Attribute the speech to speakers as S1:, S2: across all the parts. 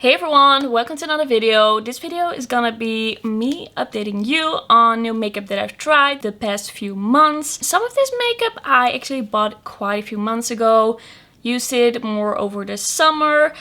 S1: Hey everyone, welcome to another video. This video is gonna be me updating you on new makeup that I've tried the past few months. Some of this makeup I actually bought quite a few months ago, used it more over the summer,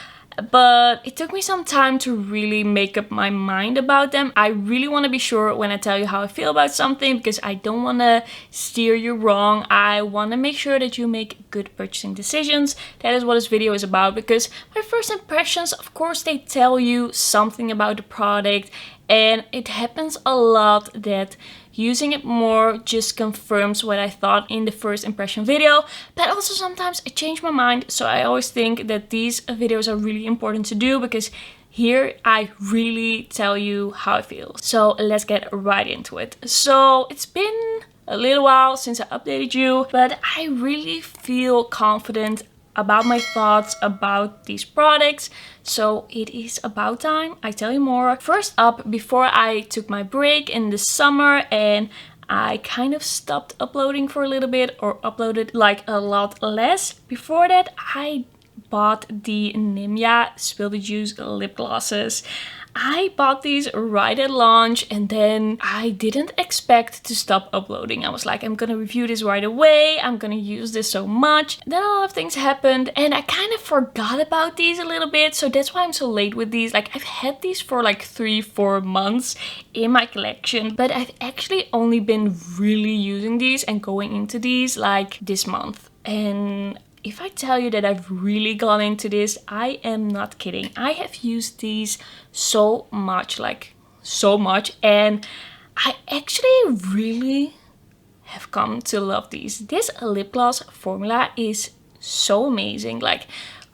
S1: but it took me some time to really make up my mind about them. I really want to be sure when I tell you how I feel about something because I don't want to steer you wrong. I want to make sure that you make good purchasing decisions. That is what this video is about, because my first impressions, of course, they tell you something about the product, and it happens a lot that using it more just confirms what I thought in the first impression video, but also sometimes I change my mind. So I always think that these videos are really important to do because here I really tell you how I feel. So let's get right into it. So it's been a little while since I updated you, but I really feel confident about my thoughts about these products, so it is about time I tell you more. First up, before I took my break in the summer and I kind of stopped uploading for a little bit, or uploaded like a lot less. Before that, I bought the Nimya Spill the Juice lip glosses. I bought these right at launch and then I didn't expect to stop uploading. I was like, I'm gonna review this right away. I'm gonna use this so much. Then a lot of things happened and I kind of forgot about these a little bit. So that's why I'm so late with these. Like, I've had these for like 3-4 months in my collection, but I've actually only been really using these and going into these like this month. And if I tell you that I've really gone into this, I am not kidding. I have used these so much, like so much, and I actually really have come to love these. This lip gloss formula is so amazing, like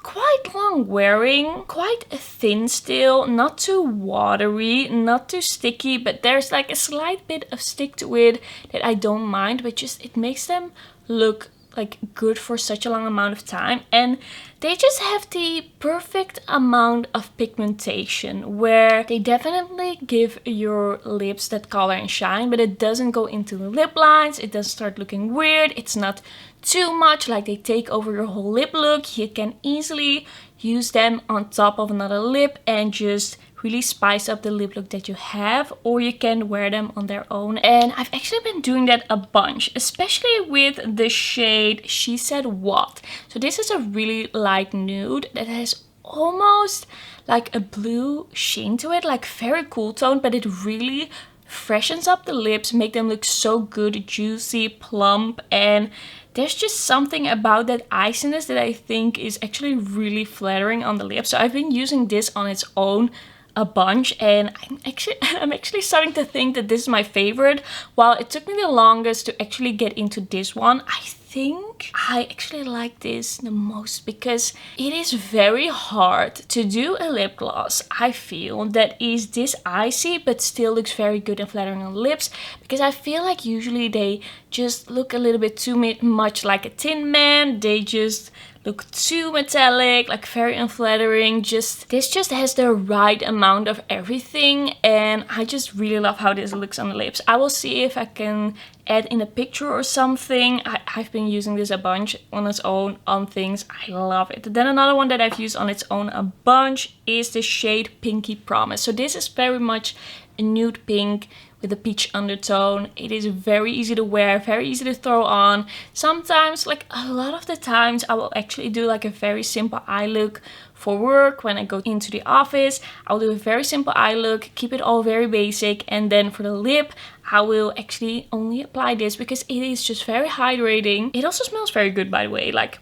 S1: quite long wearing, quite thin still, not too watery, not too sticky, but there's like a slight bit of stick to it that I don't mind, but just it makes them look like good for such a long amount of time, and they just have the perfect amount of pigmentation where they definitely give your lips that color and shine, but it doesn't go into the lip lines, it doesn't start looking weird, it's not too much like they take over your whole lip look. You can easily use them on top of another lip and just really spice up the lip look that you have, or you can wear them on their own. And I've actually been doing that a bunch, especially with the shade She Said What. So this is a really light nude that has almost like a blue sheen to it, like very cool tone, but it really freshens up the lips, make them look so good, juicy, plump, and there's just something about that iciness that I think is actually really flattering on the lips. So I've been using this on its own a bunch, and I'm actually starting to think that this is my favorite. While it took me the longest to actually get into this one, I think I actually like this the most because it is very hard to do a lip gloss, I feel, that is this icy but still looks very good and flattering on the lips, because I feel like usually they just look a little bit too much like a Tin Man. They just look too metallic, like very unflattering. This just has the right amount of everything, and I just really love how this looks on the lips. I will see if I can add in a picture or something. I've been using this a bunch on its own on things. I love it. Then another one that I've used on its own a bunch is the shade Pinky Promise. So this is very much a nude pink with a peach undertone. It is very easy to wear, very easy to throw on. Sometimes, like a lot of the times, I will actually do like a very simple eye look for work. When I go into the office, I'll do a very simple eye look, keep it all very basic, and then for the lip, I will actually only apply this because it is just very hydrating. It also smells very good, by the way, like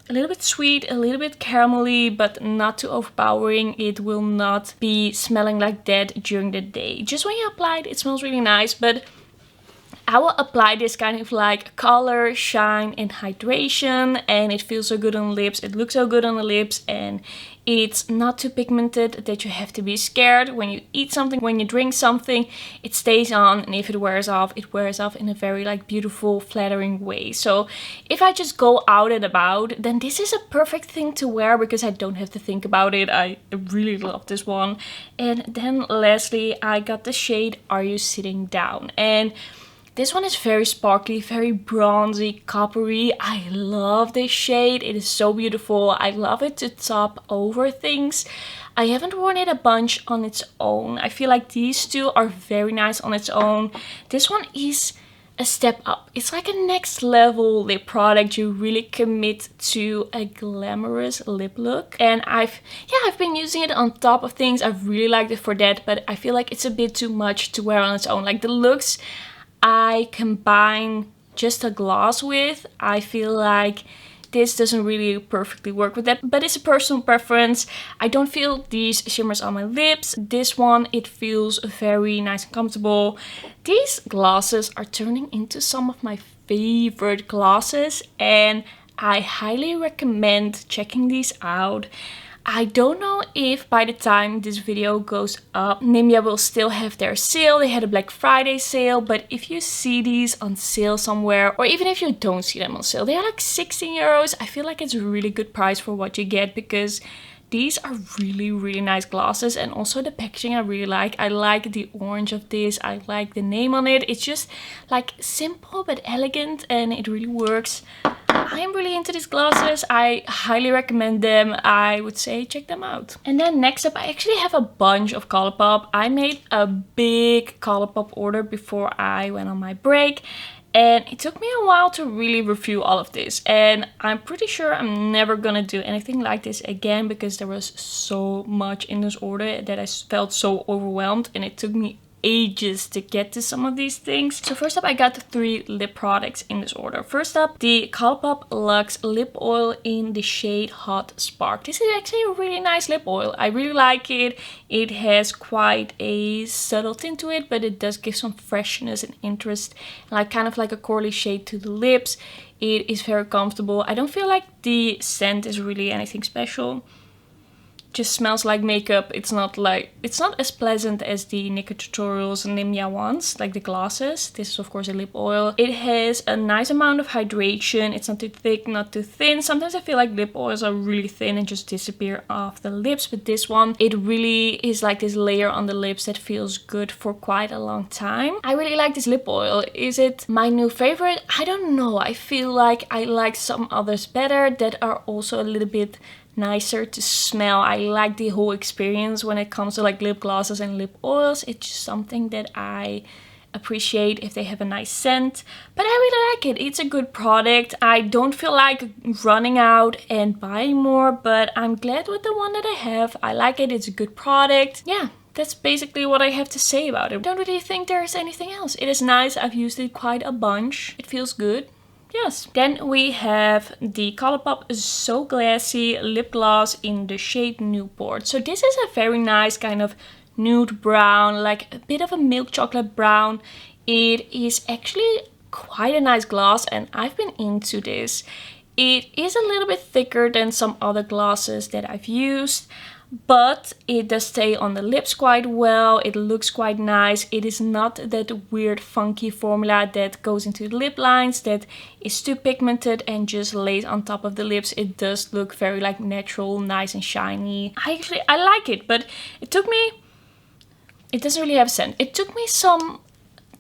S1: a little bit sweet, a little bit caramelly, but not too overpowering. It will not be smelling like that during the day. Just when you apply it, it smells really nice, but I will apply this kind of like color, shine, and hydration, and it feels so good on the lips. It looks so good on the lips, and it's not too pigmented that you have to be scared. When you eat something, when you drink something, it stays on, and if it wears off in a very like beautiful, flattering way. So if I just go out and about, then this is a perfect thing to wear because I don't have to think about it. I really love this one. And then lastly, I got the shade Are You Sitting Down? And this one is very sparkly, very bronzy, coppery. I love this shade. It is so beautiful. I love it to top over things. I haven't worn it a bunch on its own. I feel like these two are very nice on its own. This one is a step up. It's like a next level lip product. You really commit to a glamorous lip look, and I've been using it on top of things. I've really liked it for that, but I feel like it's a bit too much to wear on its own. Like the Luxe I combine just a gloss with, I feel like this doesn't really perfectly work with that, but it's a personal preference. I don't feel these shimmers on my lips. This one, it feels very nice and comfortable. These glosses are turning into some of my favorite glosses, and I highly recommend checking these out. I don't know if by the time this video goes up, Nimya will still have their sale. They had a Black Friday sale, but if you see these on sale somewhere, or even if you don't see them on sale, they are like 16 euros. I feel like it's a really good price for what you get, because these are really nice glosses, and also the packaging I really like. I like the orange of this. I like the name on it. It's just like simple but elegant, and it really works. I am really into these glosses. I highly recommend them. I would say check them out. And then next up, I actually have a bunch of Colourpop. I made a big Colourpop order before I went on my break, and it took me a while to really review all of this. And I'm pretty sure I'm never gonna do anything like this again, because there was so much in this order that I felt so overwhelmed, and it took me ages to get to some of these things. So first up, I got the 3 lip products in this order. First up, the Colourpop Lux Lip Oil in the shade Hot Spark. This is actually a really nice lip oil. I really like it. It has quite a subtle tint to it, but it does give some freshness and interest, like kind of like a corally shade to the lips. It is very comfortable. I don't feel like the scent is really anything special. Just smells like makeup. It's not as pleasant as the Nicka Tutorials and Nimya ones, like the glosses. This is of course a lip oil. It has a nice amount of hydration. It's not too thick, not too thin. Sometimes I feel like lip oils are really thin and just disappear off the lips, but this one, it really is like this layer on the lips that feels good for quite a long time. I really like this lip oil. Is it my new favorite? I don't know. I feel like I like some others better that are also a little bit nicer to smell. I like the whole experience when it comes to like lip glosses and lip oils. It's just something that I appreciate if they have a nice scent, but I really like it. It's a good product. I don't feel like running out and buying more, but I'm glad with the one that I have. I like it. It's a good product. Yeah, that's basically what I have to say about it. I don't really think there's anything else. It is nice. I've used it quite a bunch. It feels good. Yes. Then we have the Colourpop So Glassy lip gloss in the shade Newport. So this is a very nice kind of nude brown, like a bit of a milk chocolate brown. It is actually quite a nice gloss, and I've been into this. It is a little bit thicker than some other glosses that I've used, but it does stay on the lips quite well. It looks quite nice. It is not that weird funky formula that goes into the lip lines that is too pigmented and just lays on top of the lips. It does look very like natural, nice and shiny. I like it, but it doesn't really have a scent. It took me some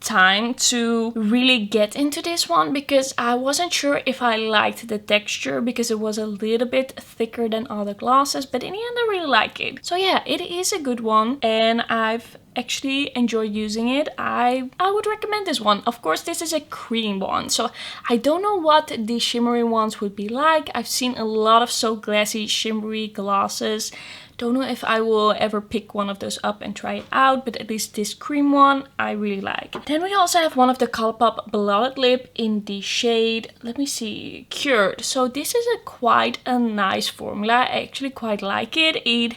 S1: time to really get into this one, because I wasn't sure if I liked the texture, because it was a little bit thicker than other glosses, but in the end I really like it. So yeah, it is a good one, and I've actually enjoyed using it. I would recommend this one. Of course, this is a cream one, so I don't know what the shimmery ones would be like. I've seen a lot of So Glassy shimmery glosses. Don't know if I will ever pick one of those up and try it out, but at least this cream one I really like. Then we also have one of the Colourpop Blotted Lip in the shade, let me see, Cured. So this is quite a nice formula. I actually quite like it. It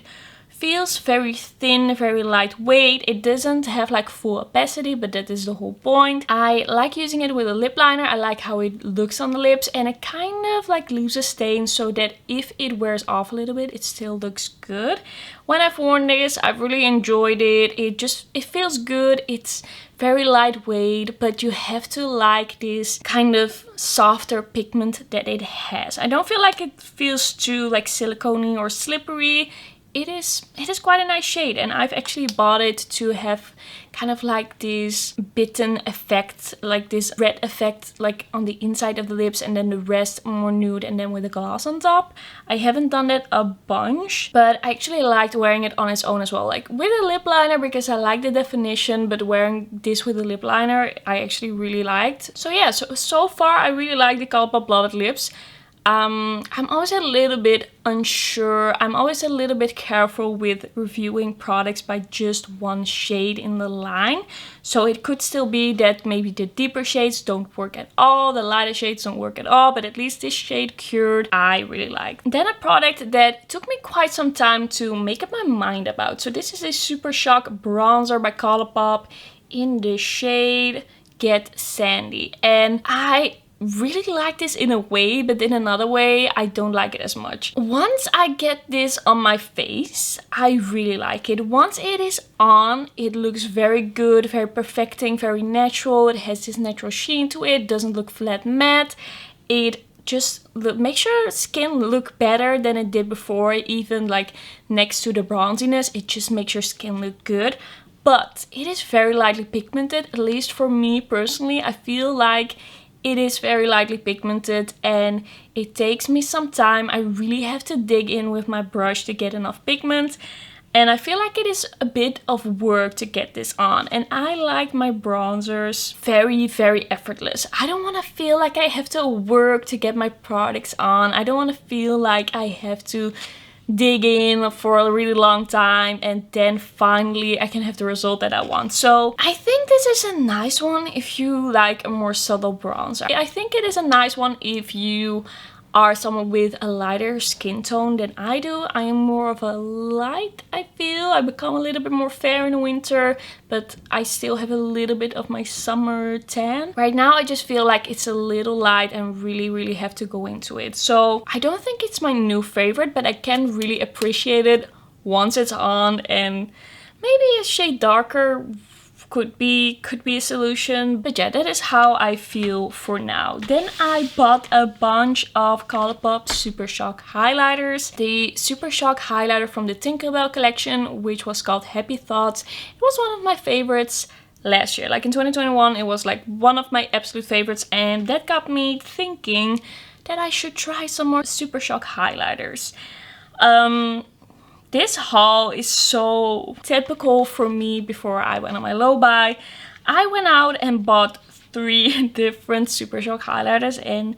S1: feels very thin, very lightweight. It doesn't have like full opacity, but that is the whole point. I like using it with a lip liner. I like how it looks on the lips, and it kind of like leaves a stain so that if it wears off a little bit, it still looks good. When I've worn this, I've really enjoyed it. It feels good. It's very lightweight, but you have to like this kind of softer pigment that it has. I don't feel like it feels too like silicone-y or slippery. it is quite a nice shade, and I've actually bought it to have kind of like this bitten effect, like this red effect like on the inside of the lips, and then the rest more nude and then with a gloss on top. I haven't done that a bunch, but I actually liked wearing it on its own as well, like with a lip liner, because I like the definition, but wearing this with a lip liner I actually really liked. So yeah, so far I really like the Colourpop Blotted lips. I'm always a little bit unsure. I'm always a little bit careful with reviewing products by just one shade in the line. So it could still be that maybe the deeper shades don't work at all, the lighter shades don't work at all, but at least this shade Cured I really like. Then a product that took me quite some time to make up my mind about. So this is a Super Shock bronzer by Colourpop in the shade Get Sandy. And I really like this in a way, but in another way I don't like it as much. Once I get this on my face, I really like it. Once it is on, it looks very good, very perfecting, very natural. It has this natural sheen to it, doesn't look flat matte. It just makes your skin look better than it did before, even like next to the bronziness, it just makes your skin look good. But it is very lightly pigmented, at least for me personally. I feel like it is very lightly pigmented and it takes me some time. I really have to dig in with my brush to get enough pigment. And I feel like it is a bit of work to get this on. And I like my bronzers very, very effortless. I don't want to feel like I have to work to get my products on. I don't want to feel like I have to dig in for a really long time and then finally I can have the result that I want. So I think this is a nice one if you like a more subtle bronzer. I think it is a nice one if you are someone with a lighter skin tone than I do. I am more of a light, I feel. I become a little bit more fair in the winter, but I still have a little bit of my summer tan. Right now I just feel like it's a little light and really have to go into it. So I don't think it's my new favorite, but I can really appreciate it once it's on, and maybe a shade darker could be a solution. But yeah, that is how I feel for now. Then I bought a bunch of Colourpop Super Shock highlighters. The Super Shock highlighter from the Tinkerbell collection, which was called Happy Thoughts. It was one of my favorites last year. Like in 2021, it was like one of my absolute favorites, and that got me thinking that I should try some more Super Shock highlighters. This haul is so typical for me before I went on my low buy. I went out and bought 3 different Super Shock highlighters, and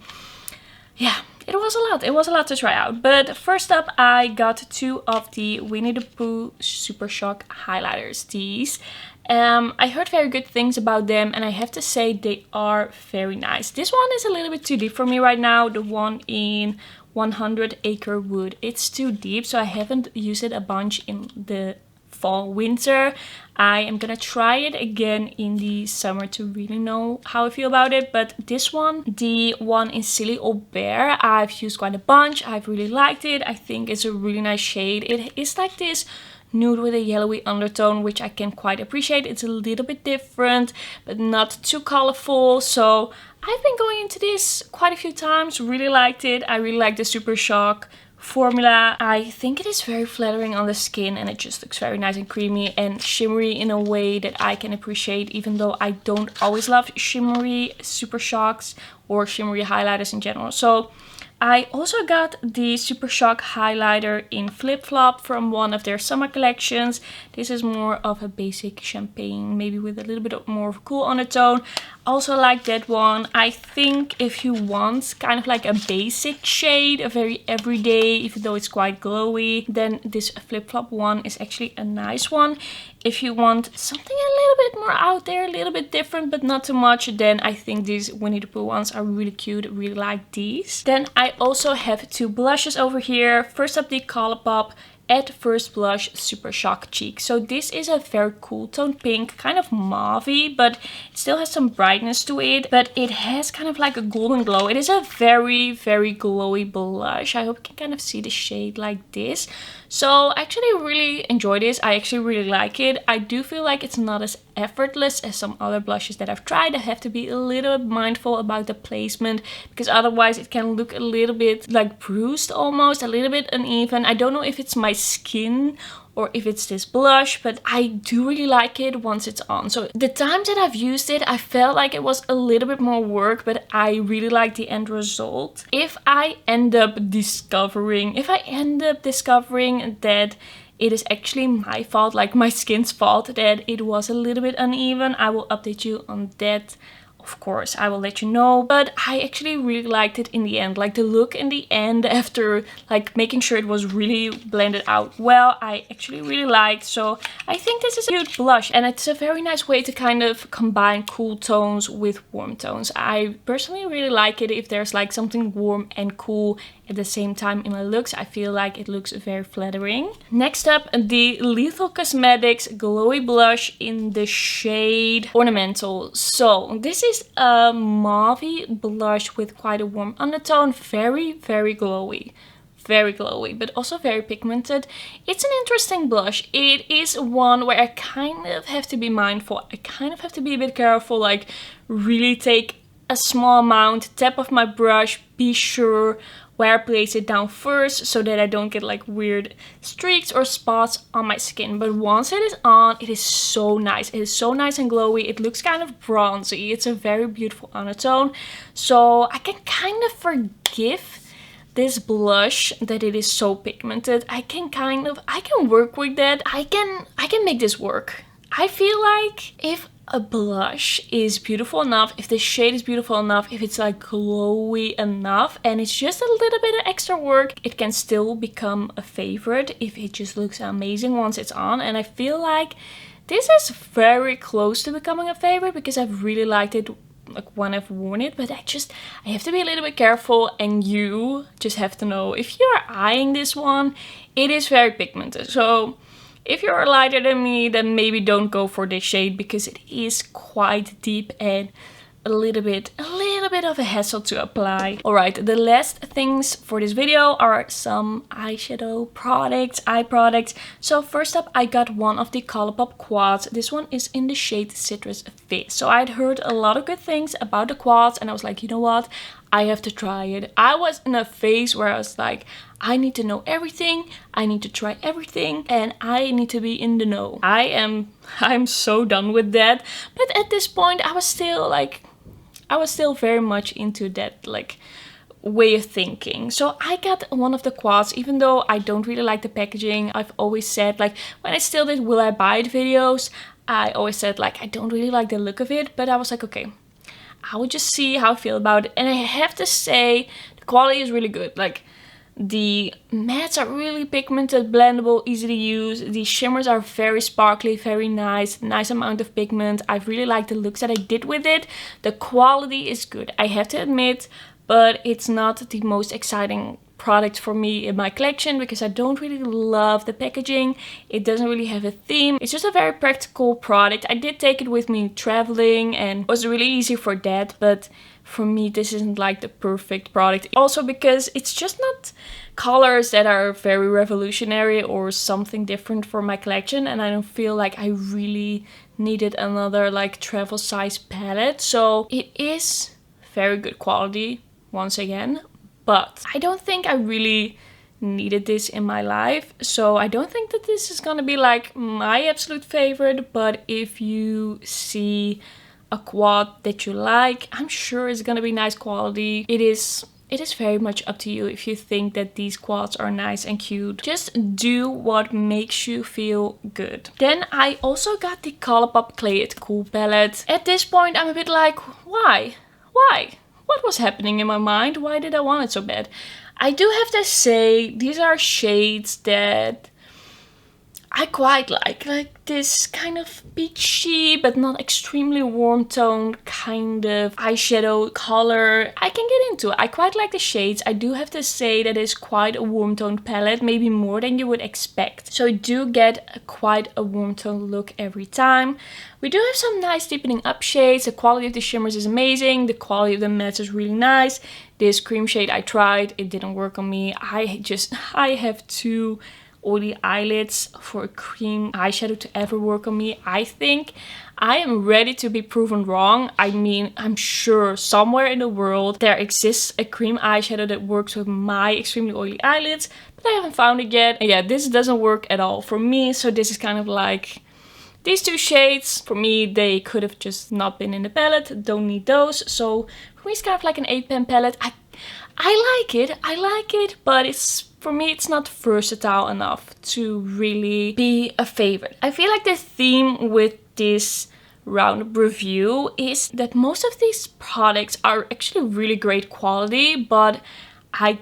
S1: yeah, it was a lot. It was a lot to try out. But first up, I got 2 of the Winnie the Pooh Super Shock highlighters. These. I heard very good things about them, and I have to say they are very nice. This one is a little bit too deep for me right now. The one in 100 Aker Wood. It's too deep, so I haven't used it a bunch in the fall winter. I am gonna try it again in the summer to really know how I feel about it. But this one, the one in Silly Old Bear, I've used quite a bunch. I've really liked it. I think it's a really nice shade. It is like this nude with a yellowy undertone, which I can quite appreciate. It's a little bit different, but not too colorful. So I've been going into this quite a few times, really liked it. I really like the Super Shock formula. I think it is very flattering on the skin, and it just looks very nice and creamy and shimmery in a way that I can appreciate, even though I don't always love shimmery Super Shocks or shimmery highlighters in general. So I also got the Super Shock highlighter in Flip Flop from one of their summer collections. This is more of a basic champagne, maybe with a little bit more of a cool undertone. Also like that one. I think if you want kind of like a basic shade, a very everyday, even though it's quite glowy, then this Flip Flop one is actually a nice one. If you want something a little bit more out there, a little bit different, but not too much, then I think these Winnie the Pooh ones are really cute. I really like these. Then I also have 2 blushes over here. First up, the Colourpop At First Blush Super Shock Cheek. So this is a very cool tone pink, kind of mauvey, but it still has some brightness to it, but it has kind of like a golden glow. It is a very glowy blush. I hope you can kind of see the shade like this. So I actually really enjoy this. I actually really like it. I do feel like it's not as effortless as some other blushes that I've tried. I have to be a little mindful about the placement because otherwise it can look a little bit like bruised almost, a little bit uneven. I don't know if it's my skin or if it's this blush, but I do really like it once it's on. So the times that I've used it, I felt like it was a little bit more work, but I really like the end result. If I end up discovering that it is actually my fault, like my skin's fault, that it was a little bit uneven, I will update you on that. Of course, I will let you know, but I actually really liked it in the end. Like the look in the end after like making sure it was really blended out well, I actually really liked. So I think this is a cute blush and it's a very nice way to kind of combine cool tones with warm tones. I personally really like it if there's like something warm and cool at the same time in my looks. I feel like it looks very flattering. Next up, the Lethal Cosmetics Glowy Blush in the shade Ornamental. So this is a mauvey blush with quite a warm undertone. Very, very glowy. Very glowy, but also very pigmented. It's an interesting blush. It is one where I kind of have to be mindful. I kind of have to be a bit careful, like really take a small amount, tap off my brush, be sure where I place it down first so that I don't get like weird streaks or spots on my skin. But once it is on, it is so nice. It is so nice and glowy. It looks kind of bronzy. It's a very beautiful undertone. So I can kind of forgive this blush that it is so pigmented. I can work with that. I can make this work. I feel like if a blush is beautiful enough, if the shade is beautiful enough, if it's like glowy enough and it's just a little bit of extra work, it can still become a favorite if it just looks amazing once it's on. And I feel like this is very close to becoming a favorite because I've really liked it like when I've worn it, but I have to be a little bit careful, and you just have to know if you're eyeing this one, it is very pigmented. So if you're lighter than me, then maybe don't go for this shade because it is quite deep and a little bit of a hassle to apply. Alright, the last things for this video are some eyeshadow products, eye products. So first up, I got one of the Colourpop quads. This one is in the shade Citrus Fizz. So I'd heard a lot of good things about the quads and I was like, you know what? I have to try it. I was in a phase where I was like, I need to know everything, I need to try everything, and I need to be in the know. I'm so done with that. But at this point, I was still very much into that like way of thinking. So I got one of the quads, even though I don't really like the packaging. I've always said, like when I still did will I buy it videos, I always said like I don't really like the look of it, but I was like, okay, I will just see how I feel about it. And I have to say the quality is really good. Like the mattes are really pigmented, blendable, easy to use. The shimmers are very sparkly, very nice amount of pigment. I really like the looks that I did with it. The quality is good, I have to admit, but it's not the most exciting product for me in my collection because I don't really love the packaging. It doesn't really have a theme. It's just a very practical product. I did take it with me traveling and it was really easy for that, but for me this isn't like the perfect product. Also because it's just not colors that are very revolutionary or something different for my collection, and I don't feel like I really needed another like travel size palette. So it is very good quality once again, but I don't think I really needed this in my life. So I don't think that this is gonna be like my absolute favorite, but if you see a quad that you like, I'm sure it's gonna be nice quality. It is very much up to you if you think that these quads are nice and cute. Just do what makes you feel good. Then I also got the Colourpop Plaette Cool Palette. At this point I'm a bit like, why? What was happening in my mind? Why did I want it so bad? I do have to say, these are shades that I quite like this kind of peachy but not extremely warm tone kind of eyeshadow color. I can get into it. I quite like the shades. I do have to say that it's quite a warm toned palette, maybe more than you would expect. So you do get quite a warm toned look every time. We do have some nice deepening up shades. The quality of the shimmers is amazing. The quality of the mattes is really nice. This cream shade I tried, it didn't work on me. I have to oily eyelids for a cream eyeshadow to ever work on me. I think I am ready to be proven wrong. I mean, I'm sure somewhere in the world there exists a cream eyeshadow that works with my extremely oily eyelids, but I haven't found it yet. And yeah, this doesn't work at all for me. So this is kind of like these two shades. For me, they could have just not been in the palette. Don't need those. So for me, it's kind of like an 8-pan palette. I like it, but for me, it's not versatile enough to really be a favorite. I feel like the theme with this roundup review is that most of these products are actually really great quality, but I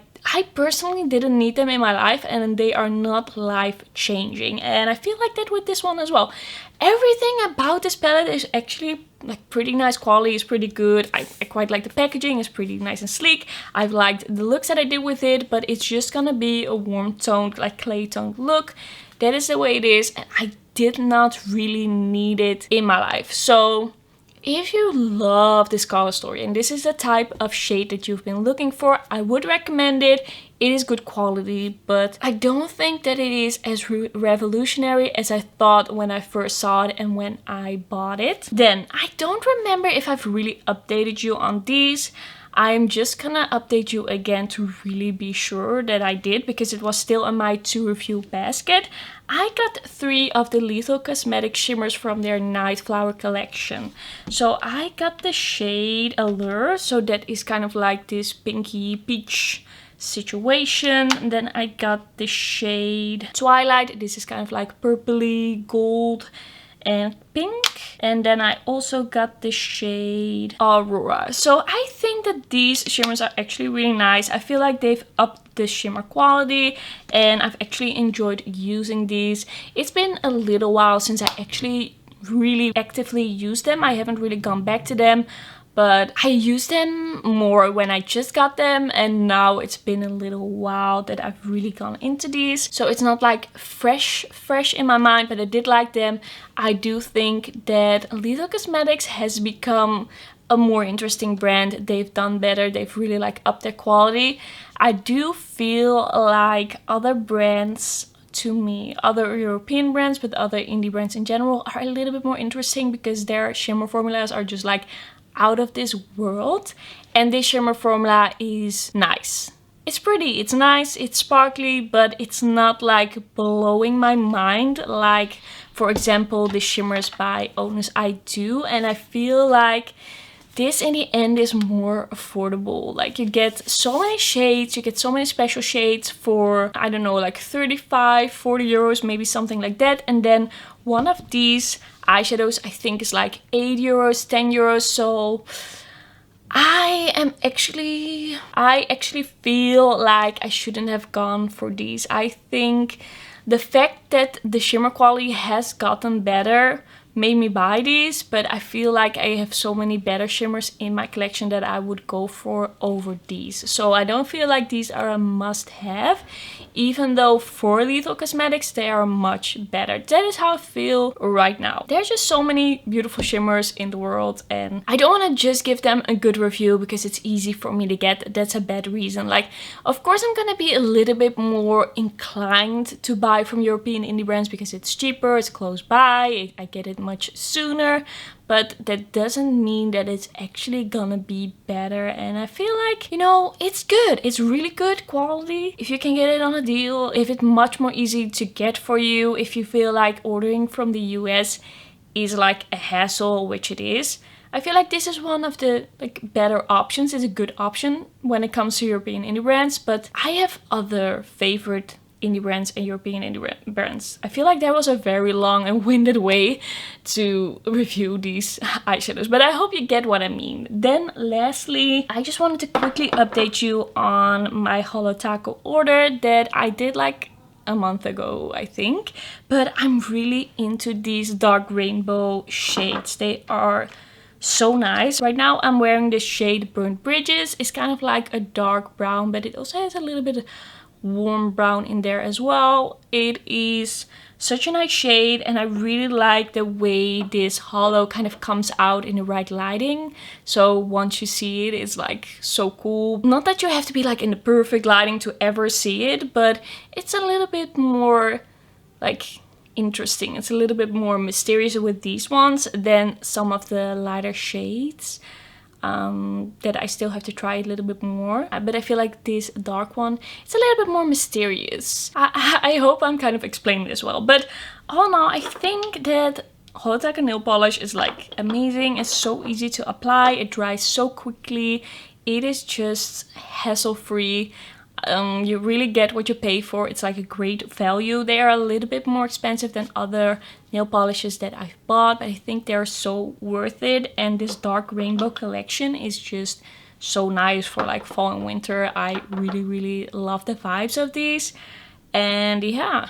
S1: personally didn't need them in my life, and they are not life-changing. And I feel like that with this one as well. Everything about this palette is actually like pretty nice quality, it's pretty good. I quite like the packaging, it's pretty nice and sleek. I've liked the looks that I did with it, but it's just gonna be a warm toned, like clay toned look. That is the way it is, and I did not really need it in my life. So if you love this color story and this is the type of shade that you've been looking for, I would recommend it. It is good quality, but I don't think that it is as revolutionary as I thought when I first saw it and when I bought it. Then, I don't remember if I've really updated you on these. I'm just gonna update you again to really be sure that I did, because it was still in my to review basket. I got 3 of the Lethal Cosmetics shimmers from their Nightflower collection. So I got the shade Allure, so that is kind of like this pinky peach situation. Then I got the shade Twilight. This is kind of like purpley gold and pink. And then I also got the shade Aurora. So I think that these shimmers are actually really nice. I feel like they've upped the shimmer quality, and I've actually enjoyed using these. It's been a little while since I actually really actively used them. I haven't really gone back to them, but I used them more when I just got them, and now it's been a little while that I've really gone into these. So it's not like fresh in my mind, but I did like them. I do think that Lethal Cosmetics has become a more interesting brand. They've done better. They've really like upped their quality. I do feel like other brands, to me, other European brands, but other indie brands in general, are a little bit more interesting because their shimmer formulas are just like out of this world, and this shimmer formula is nice. It's pretty, it's nice, it's sparkly, but it's not like blowing my mind like, for example, the shimmers by Onus I Do. And I feel like this in the end is more affordable. Like, you get so many shades, you get so many special shades for, I don't know, like 35, 40 euros, maybe something like that. And then one of these eyeshadows I think is like 8 euros, 10 euros. So I actually feel like I shouldn't have gone for these. I think the fact that the shimmer quality has gotten better made me buy these, but I feel like I have so many better shimmers in my collection that I would go for over these. So I don't feel like these are a must-have, even though for Lethal Cosmetics they are much better. That is how I feel right now. There's just so many beautiful shimmers in the world, and I don't want to just give them a good review because it's easy for me to get. That's a bad reason. Like, of course I'm gonna be a little bit more inclined to buy from European indie brands because it's cheaper, it's close by, I get it much sooner, but that doesn't mean that it's actually gonna be better. And I feel like, you know, it's good, it's really good quality if you can get it on a deal, if it's much more easy to get for you, if you feel like ordering from the US is like a hassle, which it is. I feel like this is one of the better options. It's a good option when it comes to European indie brands, but I have other favorite indie brands and European indie brands. I feel like that was a very long and winded way to review these eyeshadows, but I hope you get what I mean. Then lastly, I just wanted to quickly update you on my Holo Taco order that I did like a month ago, I think, but I'm really into these dark rainbow shades. They are so nice. Right now I'm wearing the shade Burnt Bridges. It's kind of like a dark brown, but it also has a little bit of warm brown in there as well. It is such a nice shade, and I really like the way this Holo kind of comes out in the right lighting. So once you see it, it's like so cool. Not that you have to be like in the perfect lighting to ever see it, but it's a little bit more like interesting. It's a little bit more mysterious with these ones than some of the lighter shades. That I still have to try a little bit more. But I feel like this dark one, it's a little bit more mysterious. I hope I'm kind of explaining this well. But all in all, I think that Holo nail polish is like amazing. It's so easy to apply. It dries so quickly. It is just hassle-free. You really get what you pay for. It's like a great value. They are a little bit more expensive than other nail polishes that I've bought, but I think they're so worth it. And this dark rainbow collection is just so nice for like fall and winter. I really love the vibes of these. And yeah,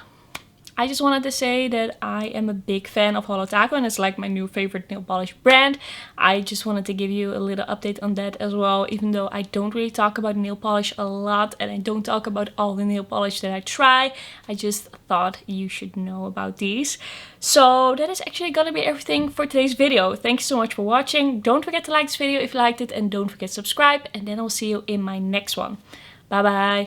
S1: I just wanted to say that I am a big fan of Holo, and it's like my new favorite nail polish brand. I just wanted to give you a little update on that as well, even though I don't really talk about nail polish a lot and I don't talk about all the nail polish that I try. I just thought you should know about these. So that is actually gonna be everything for today's video. Thank you so much for watching. Don't forget to like this video if you liked it, and don't forget to subscribe, and then I'll see you in my next one. Bye bye.